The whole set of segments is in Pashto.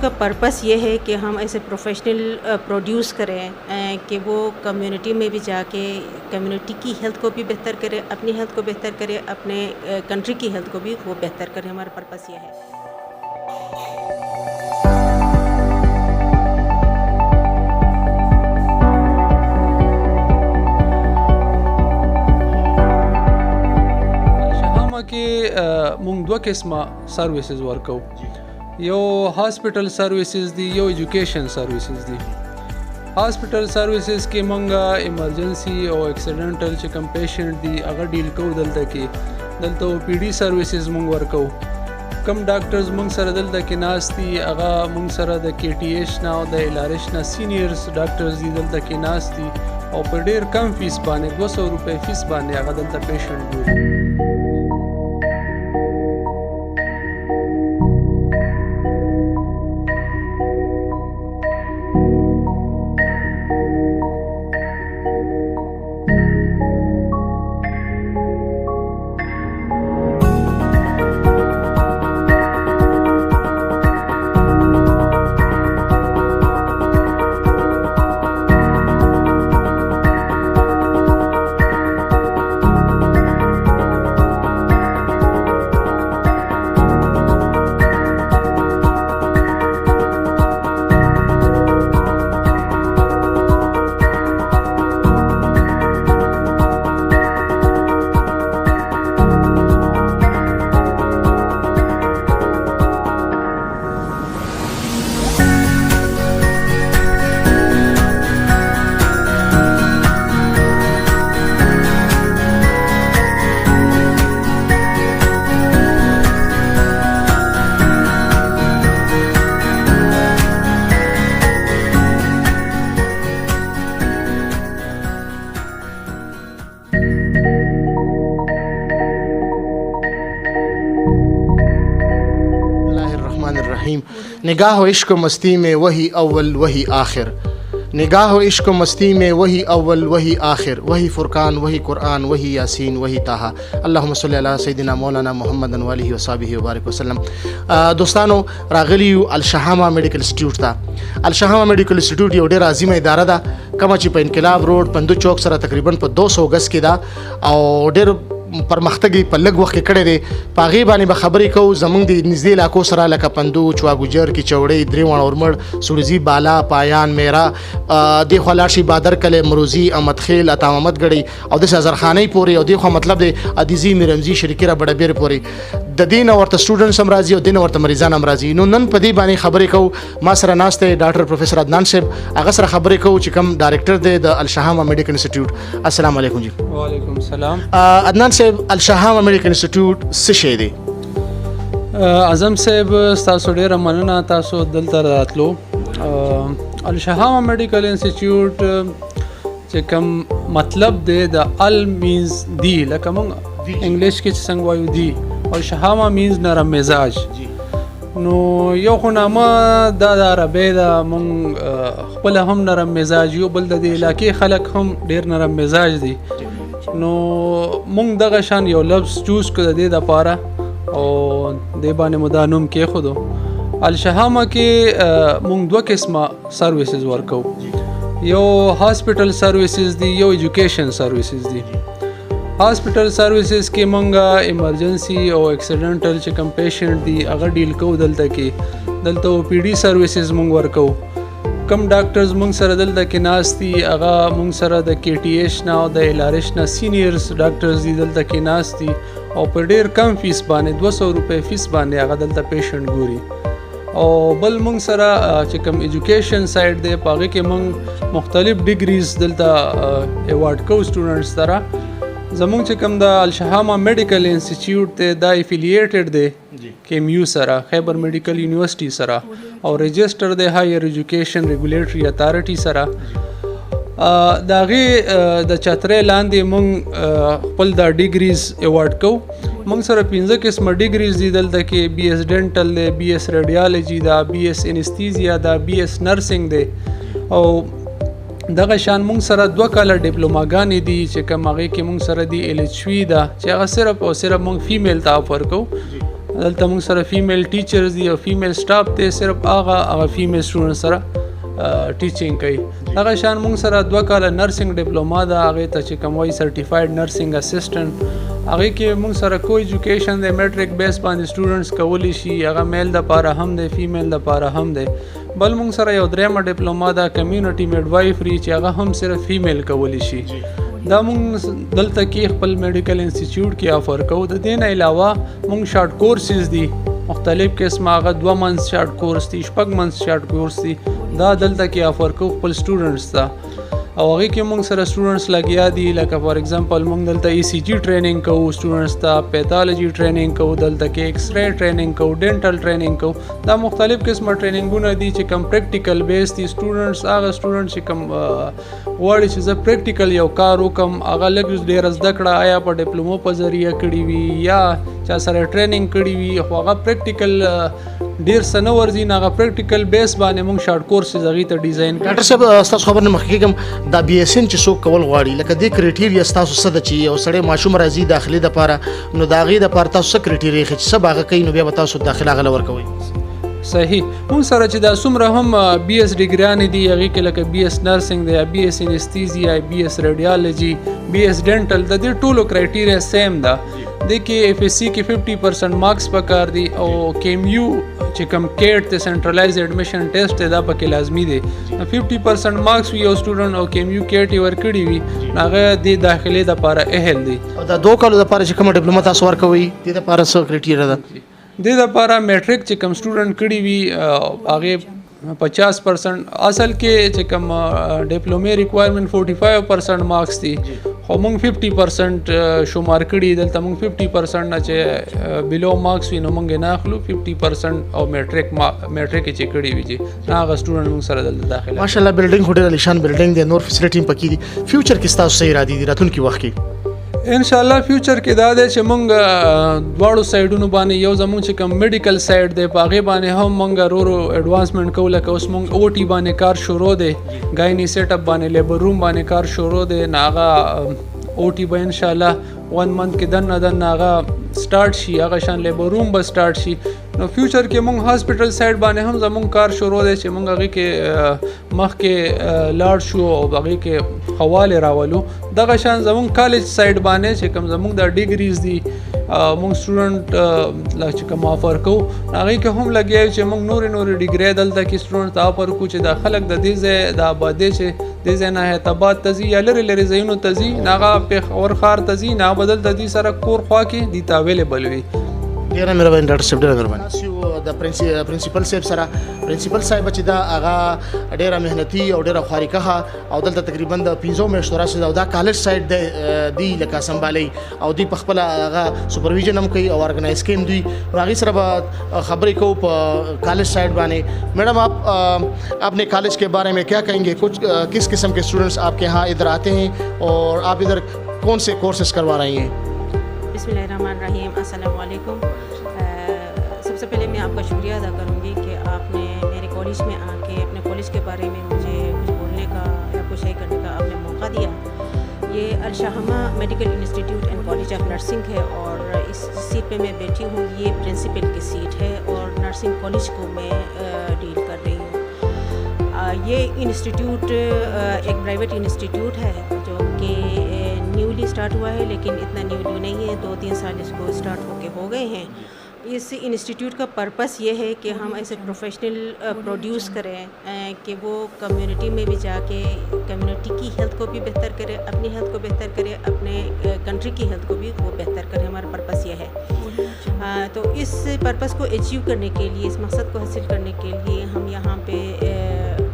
کا پرپس یہ ہے کہ ہم ایسے پروفیشنل پروڈیوس کریں کہ وہ کمیونٹی میں بھی جا کے کمیونٹی کی ہیلتھ کو بھی بہتر کرے، اپنی ہیلتھ کو بہتر کرے، اپنے کنٹری کی ہیلتھ کو بھی وہ بہتر کرے. ہمارا پرپس یہ ہے. کې مونږ دوه قسمه سرویسز ورکو. یو هاسپټل سرویسز دي، یو ایجوکیشن سرویسز دي. هاسپټل سرویسز کې مونږ ایمرجنسی او اکسیډنټل چې کوم پیشنټ دي هغه ډیل کوو. دلته او پی ډي سرویسز مونږ ورکو. کم ډاکټرز مونږ سره دلته کې ناست دي هغه مونږ سره د کې ټي ایچ نه او د ایل آر ایچ نه سینیئرز ډاکټرز دي دلته کې ناست دي او په ډېر کم فیس باندې 200 روپۍ فیس باندې هغه دلته پیشنټ ګوري. نگاہ و عشق و مستی میں وہی اول وہی آخر، نگاہ و عشق و مستی میں وہی اول وہی آخر، وہی فرقان وہی قرآن وہی یاسین وہی طٰہٰ. اللہم صلی علی سیدنا مولانا محمد و آلہ و صحبہ وبارک وسلم. دوستانو راغلی یو الشهامه میډیکل انسټیټیوټ ته. الشهامه میډیکل انسټیټیوټ یو ډېر عظیمه اداره ده کومه چې په انقلاب روډ پندو چوک سره تقریبا په 200 گز کې ده او ډېر پرمختګ په لږ وخت کې کړی دی. په هغې باندې به خبرې کوو زموږ د نږدې علاقو سره لکه پندو، چواګوجر، کیچوړۍ، درېوڼ، اورمړ، سورزي، بالا، پایان، میرا، دې خوا لاړ شي بادر کلی، مروزي، احمدخیل، عطا محمد ګړی او داسې ازرخانۍ پورې او دې خوا مطلب دی عدیزي، میرمزي، شریکیره، بډبیرې پورې د دې نه ورته سټوډنټس هم راځي او دې نه ورته مریضان هم راځي. نو نن په دې باندې خبرې کوو. ما سره ناست دی ډاکټر پروفیسر عدنان صاحب، هغه سره خبرې کوو چې کوم ډایرکټر دی د الشهامه میډیکل انسټیټیوټ. السلام علیکم جی. وعلیکم السلام. عدنان صاحب، الشهامه میډیکل انسټیټیوټ څه شی دی؟ اعظم صاحب ستاسو ډېره مننه تاسو دلته راتلو. الشهامه میډیکل انسټیټیوټ چې کوم مطلب دی د ال مینز دی، لکه موږ انګلیش کې چې څنګه وایو دی، او شهامه مینز نرم مزاج. نو یو خو نامه دا د عربۍ ده، موږ خپله هم نرم مزاج یو، بل د دې علاقې خلک هم ډېر نرم مزاج دي. نو موږ دغه شان یو لفظ چوز کړو د دې دپاره او دې باندې مو دا نوم کېښودو. الشهامه کې موږ دوه قسمه سرویسز ورکو. یو هاسپټل سرویسز دي، یو ایجوکیشن سرویسز دي. هاسپټل سرویسز کې مونږ ایمرجنسی او اکسیډنټل چې کوم پیشنټ دي هغه ډیل کوو. دلته او پی ډي سرویسز مونږ ورکو. کم ډاکټرز مونږ سره دلته کې ناست دي هغه مونږ سره د کې ټي ایچ نه او د ایل آر ایچ نه سینیئرز ډاکټرز دي دلته کې ناست دي او په ډېر کم فیس باندې 200 روپۍ فیس باندې هغه دلته پیشنټ ګوري. او بل مونږ سره چې کوم ایجوکیشن سایډ دی په هغې کې مونږ مختلف ډیګریز دلته ایوارډ کوو سټوډنټس سره. زمونږ چې کوم د الشهامه میډیکل انسټیټیوټ دی دا افیلیټډ دی کیم یو سره، خیبر میډیکل یونیورسټي سره، او رجسټر دی هایر ایجوکیشن ریګولیټري اتھارټي سره. د هغې د چترۍ لاندې مونږ خپل دا ډیګریز ایوارډ کوو. مونږ سره 15 قسمه ډیګریز دي دلته کې. بی ایس ډینټل دی، بی ایس ریډیالوجي ده، بی ایس انستیزیا ده، بی ایس نرسنګ دی. او دغه شان مونږ سره 2 کاله ډیپلوماګانې دي چې کوم هغې کې مونږ سره دي ایل ایچ وي ده چې هغه صرف او صرف مونږ فیمیل ته آفر کوو. دلته موږ سره فیمیل ټیچرز دي او فیمیل سټاف دی صرف هغه فیمیل سټوډنټ سره ټیچینګ کوي. هغه شان موږ سره 2 کاله نرسنګ ډیپلوما ده هغې ته چې کوم وایي سرټیفاید نرسنګ اسسټنټ هغې کې موږ سره کو ایجوکیشن دی میټرک بیس باندې سټوډنټس کولی شي هغه میل دپاره هم دی فیمیل دپاره هم دی. بل موږ سره یو 3مه ډیپلوما ده کمیونټي میډوایفري چې هغه هم صرف فیمیل کولی شي. دا موږ دلته کې خپل میډیکل انسټیټیوټ کې آفر کوو. د دې نه علاوه موږ شارټ کورسز دي مختلف قسمه هغه 2 منث شارټ کورس دي 6 منث شارټ کورس دي دا دلته کې آفر کوو خپل سټوډنټس ته او هغې کې موږ سره سټوډنټس لګیا دي لکه فار ایگزامپل موږ دلته ECG ټریننګ کوو سټوډنټس ته پیتالوجي ټریننګ کوو دلته کې ایکس رے ټریننګ کوو ډینټل ټریننګ کوو. دا مختلف قسمه ټریننګونه دي چې کوم پریکټیکل بیس دي سټوډنټس هغه سټوډنټ چې کوم غواړي چې زه پریکټیکل یو کار وکم هغه لږ ډېره زده کړه آیا په ډیپلومو په ذریعه کړې وي یا چا سره ټریننګ کړې وي خو هغه پریکټیکل ډېر څه نه ورځي نه هغه پریکټیکل بیس باندې موږ شارټ کورسز هغې ته ډیزاین کړو. ډاکټر صاحب ستاسو خبر نه مخکې کوم دا BSN چې څوک کول غواړي لکه دې کرایټیریا ستاسو څه ده چې یو سړی ماشوم راځي داخلي دپاره نو د هغې دپاره تاسو څه کرایټیریا ایښي چې څه به هغه کوي نو بیا به تاسو داخله هغه له ورکوئ؟ صحیح موږ سره چې دا څومره هم BS ډیګریانې دي هغې کې لکه BS نرسنګ دی یا BS انستیزیا BS ریډیالوجي BS ډینټل د دې ټولو کرایټیریا سیم ده. دې کې FSC کې 50% مارکس پکار دي او KMU چې کوم کیټ ته سنټرلایز ایډمیشن ټیسټ دی دا پکې لازمي دی. 50% مارکس وي یو سټوډنټ او KMU کیټ یې ورکړي وي هغه د داخلې دپاره اهل دی. او دا 2 کالو دپاره چې کومه ډیپلوما تاسو ورکوئ دې دپاره څه کرایټیریا ده؟ دې دپاره میټرک چې کوم سټوډنټ کړي وي هغې 50% اصل کې چې کوم ډیپلومې ریکوایرمنټ 45% مارکس دي خو موږ 50% شمار کړي دلته موږ 50% نه چې بلو مارکس وي نو موږ نه اخلو 50% او میټرک چې کړي وي چې هغه سټوډنټ موږ سره دلته داخله. ماشاءالله بلډینګ هوټل علیشان بلډینګ دی نور فیسیلیټي هم پکې دي. فیوچر کې ستاسو څه ارادې دي راتلونکي وخت کې؟ ان شاء الله فیوچر کې دا دی چې موږ دواړو سایډونو باندې یو زموږ چې کوم میډیکل سایډ دی په هغې باندې هم موږ ورو ایډوانسمنټ کوو لکه اوس موږ OT باندې کار شروع دی ګایني سیټ اپ باندې لیبر روم باندې کار شروع دی نه هغه OT به ان شاء الله 1 منث کې دنه هغه سٹارټ شي هغه شان لیبر روم به سٹارټ شي. نو فیوچر کې موږ هاسپټل سایډ باندې هم زموږ کار شروع دی چې موږ هغې کې مخکې لاړ شو او هغې کې حواله راولو. دغه شان زموږ کالج سایډ باندې چې کوم زموږ د ډیګریز دي موږ سټوډنټ لا چې کوم آفر کوو هغې کې هم لګیا یو چې موږ نورې ډیګرۍ دلته کې سټوډنټ ته آفر کوو چې دا خلک د دې ځای د آبادۍ چې دې ځای نه حیدرآباد ته ځي یا لرې ځایونو ته ځي نه هغه پېښور ښار ته ځي نه هغه به دلته دوی سره کور خوا کې دوی ته اویلیبل وي. ډیره مهرباني ډاکټر صاحب ډیره مهرباني. د پرنسپل صاحب سره پرنسپل صاحب چې دا هغه ډیره مهنتي او ډیره خواریکه او دلته تقریبا د 15 میاشتو راځي او دا کالج سایډ دی لکه سمبالي او دی په خپل هغه سپرویژن هم کوي او ارګنایز کوي دوی هغه سره به خبرې کوو په کالج سایډ باندې. میڈم آپ اپنے کالج کے بارے میں کیا کہیں گے؟ کچھ کس قسم کے اسٹوڈنٹس آپ کے یہاں ادھر آتے ہیں اور آپ ادھر کون سے کورسز کروا رہی ہیں؟ بسم اللہ الرحمن الرحیم. السلام علیکم. سب سے پہلے میں آپ کا شکریہ ادا کروں گی کہ آپ نے میرے کالج میں آ کے اپنے کالج کے بارے میں مجھے کچھ بولنے کا یا کچھ شیئر کرنے کا آپ نے موقع دیا. یہ الشہامہ میڈیکل انسٹیٹیوٹ اینڈ کالج آف نرسنگ ہے اور اس سیٹ پہ میں بیٹھی ہوں. یہ پرنسپل کی سیٹ ہے اور نرسنگ کالج کو میں ڈیل کر رہی ہوں. یہ انسٹیٹیوٹ ایک پرائیویٹ انسٹیٹیوٹ ہے جو کہ نیولی اسٹارٹ ہوا ہے لیکن اتنا نیولی نہیں ہے 2-3 سال اس کو اسٹارٹ ہو گئے ہیں. اس انسٹیٹیوٹ کا پرپس یہ ہے کہ ہم ایسے پروفیشنل پروڈیوس کریں کہ وہ کمیونٹی میں بھی جا کے کمیونٹی کی ہیلتھ کو بھی بہتر کرے اپنی ہیلتھ کو بہتر کرے اپنے کنٹری کی ہیلتھ کو بھی وہ بہتر کرے. ہمارا پرپس یہ ہے. تو اس پرپس کو اچیو کرنے کے لیے اس مقصد کو حاصل کرنے کے لیے ہم یہاں پہ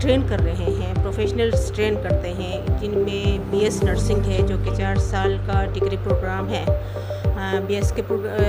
ٹرین کر رہے ہیں پروفیشنلز ٹرین کرتے ہیں جن میں BS نرسنگ ہے جو کہ 4 سال کا ڈگری پروگرام ہے. BS کے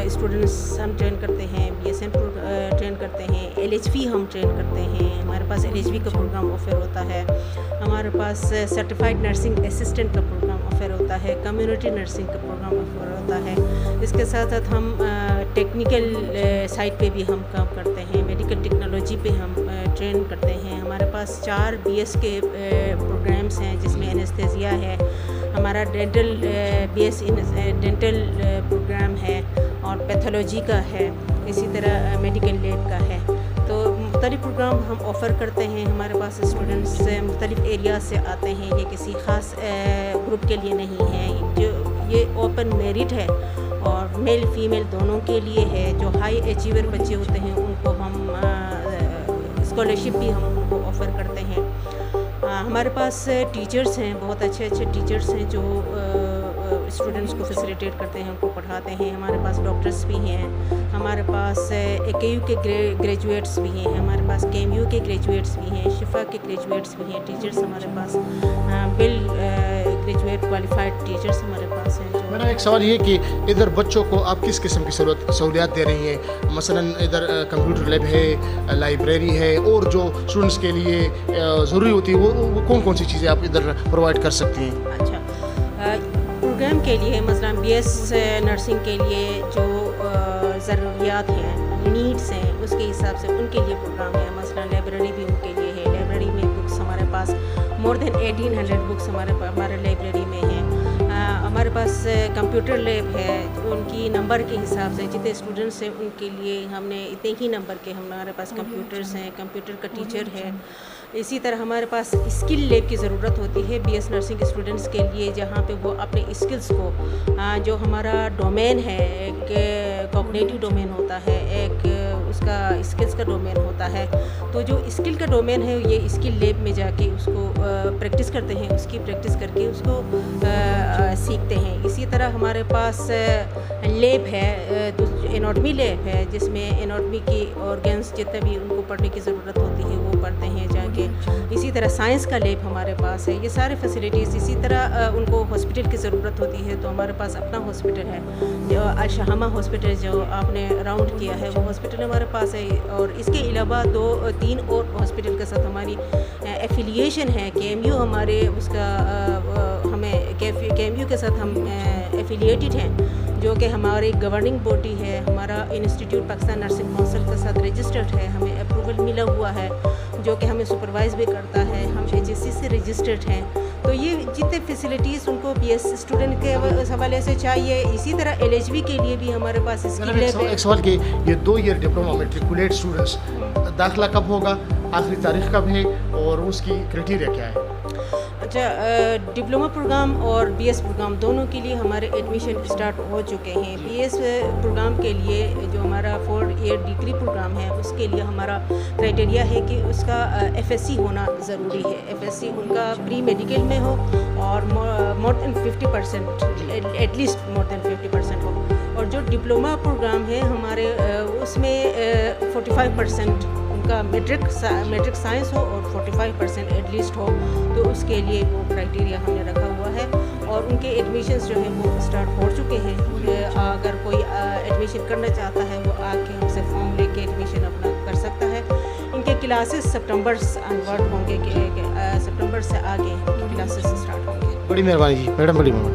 اسٹوڈنٹس ہم ٹرین کرتے ہیں BSN ٹرین کرتے ہیں LHV ہم ٹرین کرتے ہیں. ہمارے پاس LHV کا پروگرام آفر ہوتا ہے. ہمارے پاس سرٹیفائڈ نرسنگ اسسٹنٹ کا پروگرام آفر ہوتا ہے. کمیونٹی نرسنگ کا پروگرام آفر ہوتا ہے. اس کے ساتھ ساتھ ہم ٹیکنیکل سائٹ پہ بھی ہم کام کرتے ہیں. میڈیکل ٹیکنالوجی پہ ہم ٹرین کرتے ہیں. ہمارے پاس 4 BS کے پروگرامس ہیں جس میں انستھیزیا ہے. ہمارا ڈینٹل BS ڈینٹل پروگرام ہے اور پیتھولوجی کا ہے اسی طرح میڈیکل لیب کا ہے. تو مختلف پروگرام ہم آفر کرتے ہیں. ہمارے پاس اسٹوڈنٹس مختلف ایریاز سے آتے ہیں. یہ کسی خاص گروپ کے لیے نہیں ہے. جو یہ اوپن میرٹ ہے اور میل فیمیل دونوں کے لیے ہے. جو ہائی اچیور بچے ہوتے ہیں ان کو ہم اسکالرشپ بھی ہم ان کو آفر کرتے ہیں. ہمارے پاس ٹیچرس ہیں, بہت اچھے ٹیچرس ہیں جو اسٹوڈنٹس کو فیسیلیٹیٹ کرتے ہیں, ان کو پڑھاتے ہیں. ہمارے پاس ڈاکٹرس بھی ہیں. ہمارے پاس AKU کے گریجویٹس بھی ہیں. ہمارے پاس KMU کے گریجویٹس بھی ہیں. شفا کے گریجویٹس بھی ہیں. ٹیچرس ہمارے پاس گریجویٹ کوالیفائڈ ٹیچرس ہمارے پاس ہیں. میرا ایک سوال یہ کہ ادھر بچوں کو آپ کس قسم کی سہولیات دے رہی ہیں؟ مثلاً ادھر کمپیوٹر لیب ہے, لائبریری ہے, اور جو اسٹوڈنٹس کے لیے ضروری ہوتی ہے وہ کون سی چیزیں آپ ادھر پرووائڈ کر سکتی ہیں؟ اچھا, پروگرام کے لیے مثلاً BS نرسنگ کے لیے جو ضروریات ہیں, نیڈس ہیں, اس کے حساب سے ان کے لیے پروگرام ہے. مثلاً لائبریری بھی ان کے لیے ہے. لائبریری میں بکس ہمارے پاس مور دین 1800 بکس ہمارے لائبریری میں ہیں. ہمارے پاس کمپیوٹر لیب ہے. ان کی نمبر کے حساب سے جتنے اسٹوڈنٹس ہیں ان کے لیے ہم نے اتنے ہی نمبر کے ہمارے پاس کمپیوٹرس ہیں. کمپیوٹر کا ٹیچر ہے. اسی طرح ہمارے پاس اسکل لیب کی ضرورت ہوتی ہے BS نرسنگ اسٹوڈنٹس کے لیے, جہاں پہ وہ اپنے اسکلس کو جو ہمارا ڈومین ہے, ایک کوگنیٹو ڈومین ہوتا ہے, ایک اس کا اسکلس کا ڈومین ہوتا ہے. تو جو اسکل کا ڈومین ہے یہ اسکل لیب میں جا کے اس کو پریکٹس کرتے ہیں. اس کی پریکٹس کر کے اس کو سیکھتے ہیں. اسی طرح ہمارے پاس لیب ہے, اناٹمی لیب ہے, جس میں اناٹمی کی آرگنس جتنے بھی ان کو پڑھنے کی ضرورت ہوتی ہے وہ پڑھتے ہیں جا کے. اسی طرح سائنس کا لیب ہمارے پاس ہے. یہ سارے فیسلٹیز. اسی طرح ان کو ہاسپٹل کی ضرورت ہوتی ہے تو ہمارے پاس اپنا ہاسپٹل ہے, جو الشہامہ ہاسپٹل جو آپ نے راؤنڈ کیا ہے, وہ ہاسپٹل ہمارے پاس ہے. اور اس کے علاوہ 2-3 اور ہاسپٹل کے ساتھ ہماری ایفیلیشن ہے. KMU ہمارے اس کا ہمیں KMU کے ساتھ ہم ایفیلیٹڈ ہیں, جو کہ ہماری گورننگ باڈی ہے. ہمارا انسٹیٹیوٹ پاکستان نرسنگ کونسل کے ساتھ رجسٹرڈ ہے. ہمیں اپروول ملا ہوا ہے جو کہ ہمیں سپروائز بھی کرتا ہے. ہم HSC سے رجسٹرڈ ہیں. تو یہ جتنے فیسلٹیز ان کو BS اسٹوڈنٹ کے حوالے سے چاہیے. اسی طرح LHV کے لیے بھی ہمارے پاس اسکل لیب ہے. ایک سوال کہ یہ 2 ایئر ڈپلوما میٹریکولیٹ اسٹوڈنٹس داخلہ کب ہوگا, آخری تاریخ کب ہے, اور اس کی کرائٹیریا کیا ہے؟ اچھا, ڈپلوما پروگرام اور BS پروگرام دونوں کے لیے ہمارے ایڈمیشن اسٹارٹ ہو چکے ہیں. BS پروگرام کے لیے جو ہمارا 4 ایئر ڈگری پروگرام ہے اس کے لیے ہمارا کرائٹیریا ہے کہ اس کا FSC ہونا ضروری ہے. FSC ان کا پری میڈیکل میں ہو اور مور دین 50%, ایٹ لیسٹ مور دین 50% ہو. اور جو ڈپلوما پروگرام ہے ہمارے اس میں 45% کا میٹرک سائنس ہو اور 45% ایٹ لیسٹ ہو. تو اس کے لیے وہ کرائٹیریا ہم نے رکھا ہوا ہے. اور ان کے ایڈمیشنز جو ہیں وہ اسٹارٹ ہو چکے ہیں. اگر کوئی ایڈمیشن کرنا چاہتا ہے وہ آ کے ہم سے فارم لے کے ایڈمیشن اپنا کر سکتا ہے. ان کے کلاسز سپٹمبر سے انورڈ ہوں گے, کہ سپٹمبر سے آگے کلاسز اسٹارٹ ہوں گے. بڑی مہربانی جی میڈم, بڑی مہربانی.